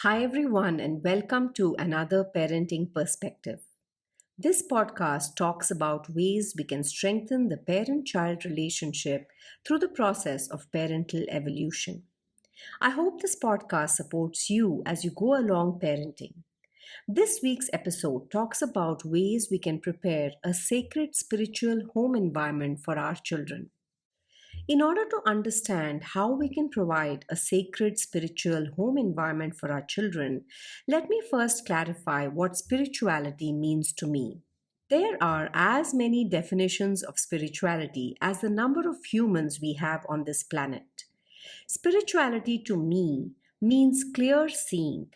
Hi, everyone, and welcome to another Parenting Perspective. This podcast talks about ways we can strengthen the parent child relationship through the process of parental evolution. I hope this podcast supports you as you go along parenting. This week's episode talks about ways we can prepare a sacred spiritual home environment for our children. In order to understand how we can provide a sacred spiritual home environment for our children, let me first clarify what spirituality means to me. There are as many definitions of spirituality as the number of humans we have on this planet. Spirituality to me means clear seeing,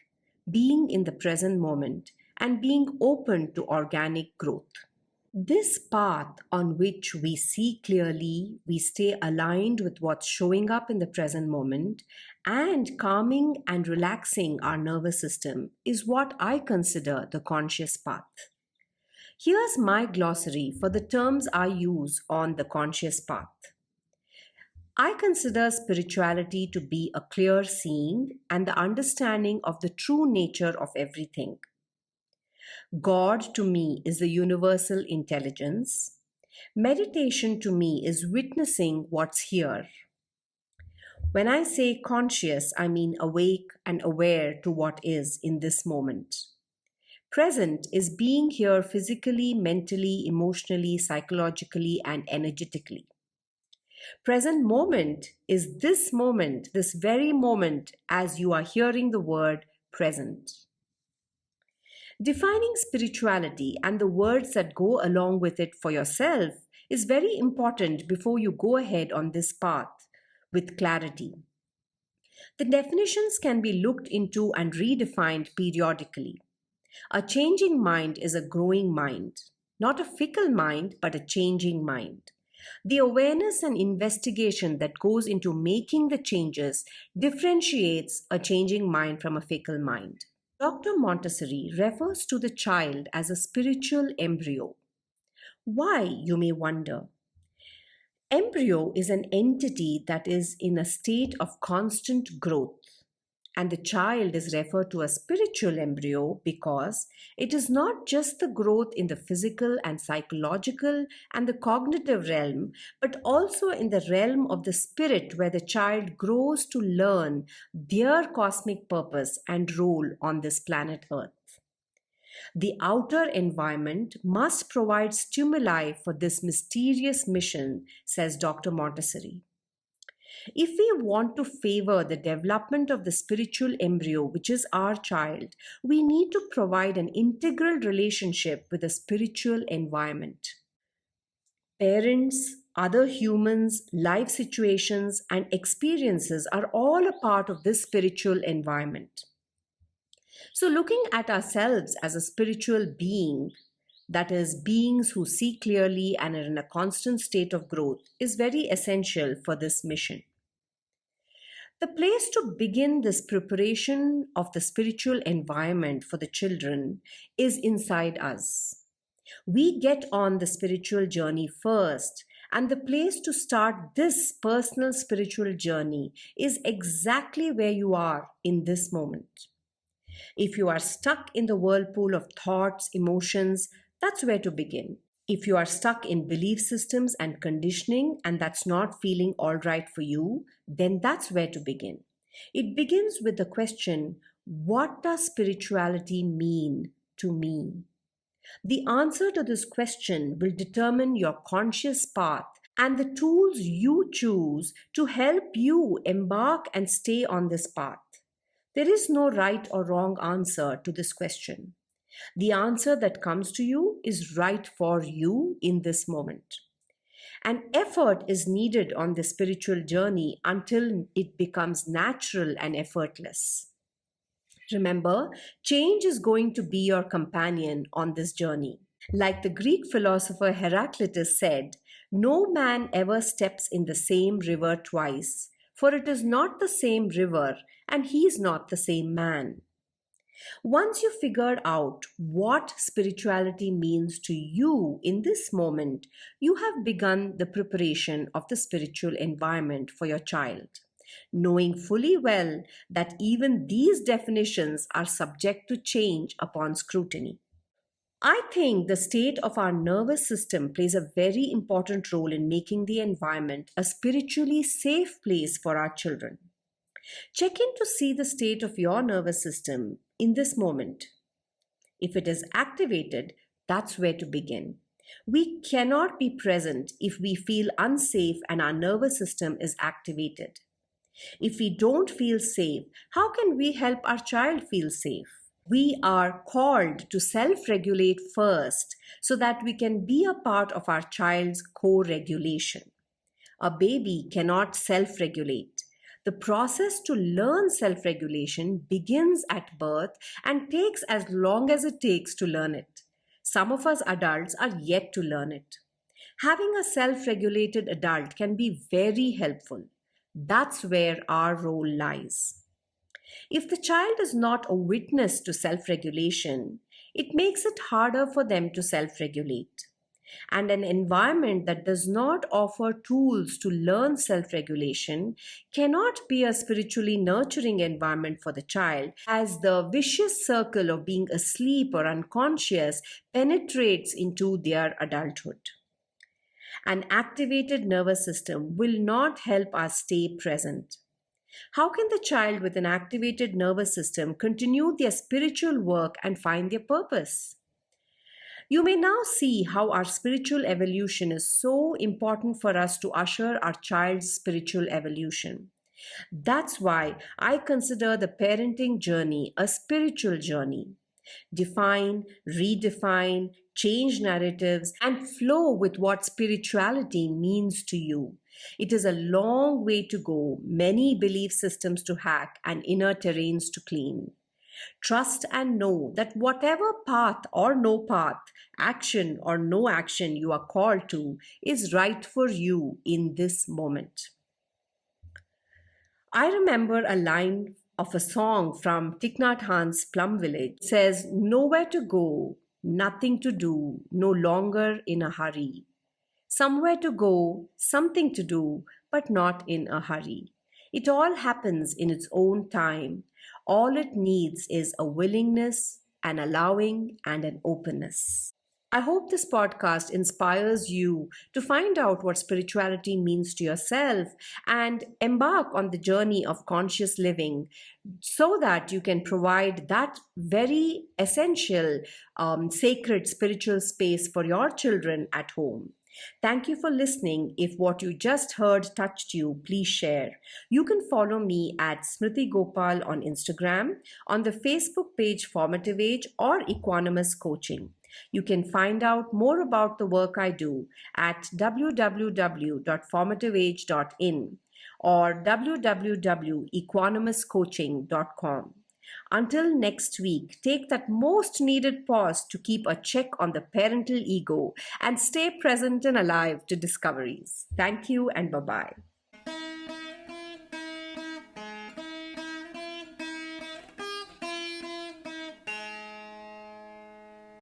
being in the present moment, and being open to organic growth. This path on which we see clearly, we stay aligned with what's showing up in the present moment, and calming and relaxing our nervous system is what I consider the conscious path. Here's my glossary for the terms I use on the conscious path. I consider spirituality to be a clear seeing and the understanding of the true nature of everything. God to me is the universal intelligence. Meditation to me is witnessing what's here. When I say conscious, I mean awake and aware to what is in this moment. Present is being here physically, mentally, emotionally, psychologically, and energetically. Present moment is this moment, this very moment, as you are hearing the word present. Defining spirituality and the words that go along with it for yourself is very important before you go ahead on this path with clarity. The definitions can be looked into and redefined periodically. A changing mind is a growing mind, not a fickle mind, but a changing mind. The awareness and investigation that goes into making the changes differentiates a changing mind from a fickle mind. Dr. Montessori refers to the child as a spiritual embryo. Why, you may wonder? Embryo is an entity that is in a state of constant growth, and the child is referred to as spiritual embryo because it is not just the growth in the physical and psychological and the cognitive realm, but also in the realm of the spirit where the child grows to learn their cosmic purpose and role on this planet Earth. The outer environment must provide stimuli for this mysterious mission, says Dr. Montessori. If we want to favor the development of the spiritual embryo, which is our child, we need to provide an integral relationship with the spiritual environment. Parents, other humans, life situations, and experiences are all a part of this spiritual environment. So, looking at ourselves as a spiritual being, that is, beings who see clearly and are in a constant state of growth, is very essential for this mission. The place to begin this preparation of the spiritual environment for the children is inside us. We get on the spiritual journey first, and the place to start this personal spiritual journey is exactly where you are in this moment. If you are stuck in the whirlpool of thoughts, emotions, that's where to begin. If you are stuck in belief systems and conditioning and that's not feeling all right for you, then that's where to begin. It begins with the question, what does spirituality mean to me? The answer to this question will determine your conscious path and the tools you choose to help you embark and stay on this path. There is no right or wrong answer to this question. The answer that comes to you is right for you in this moment. And effort is needed on the spiritual journey until it becomes natural and effortless. Remember, change is going to be your companion on this journey. Like the Greek philosopher Heraclitus said, no man ever steps in the same river twice, for it is not the same river and he is not the same man. Once you figured out what spirituality means to you in this moment, you have begun the preparation of the spiritual environment for your child. knowing fully well that even these definitions are subject to change upon scrutiny. I think the state of our nervous system plays a very important role in making the environment a spiritually safe place for our children. Check in to see the state of your nervous system in this moment. If it is activated, that's where to begin. We cannot be present if we feel unsafe and our nervous system is activated. If we don't feel safe, how can we help our child feel safe? We are called to self regulate first so that we can be a part of our child's co regulation. A baby cannot self regulate. The process to learn self regulation begins at birth and takes as long as it takes to learn it. Some of us adults are yet to learn it. Having a self regulated adult can be very helpful. That's where our role lies. If the child is not a witness to self regulation, it makes it harder for them to self regulate. And an environment that does not offer tools to learn self regulation cannot be a spiritually nurturing environment for the child, as the vicious circle of being asleep or unconscious penetrates into their adulthood. An activated nervous system will not help us stay present. How can the child with an activated nervous system continue their spiritual work and find their purpose? You may now see how our spiritual evolution is so important for us to usher our child's spiritual evolution. That's why I consider the parenting journey a spiritual journey. Define, redefine, change narratives, and flow with what spirituality means to you. It is a long way to go, many belief systems to hack, and inner terrains to clean. Trust and know that whatever path or no path, action or no action you are called to is right for you in this moment. I remember a line of a song from Thich Nhat Hanh's Plum Village. It says, "Nowhere to go, nothing to do, no longer in a hurry. Somewhere to go, something to do, but not in a hurry. It all happens in its own time. All it needs is a willingness, an allowing, and an openness." I hope this podcast inspires you to find out what spirituality means to yourself and embark on the journey of conscious living so that you can provide that very essential, sacred spiritual space for your children at home. Thank you for listening. If what you just heard touched you, please share. You can follow me at Smriti Gopal on Instagram, on the Facebook page Formative Age or Equanimous Coaching. You can find out more about the work I do at www.formativeage.in or www.equanimouscoaching.com. Until next week, take that most needed pause to keep a check on the parental ego and stay present and alive to discoveries. Thank you and bye-bye.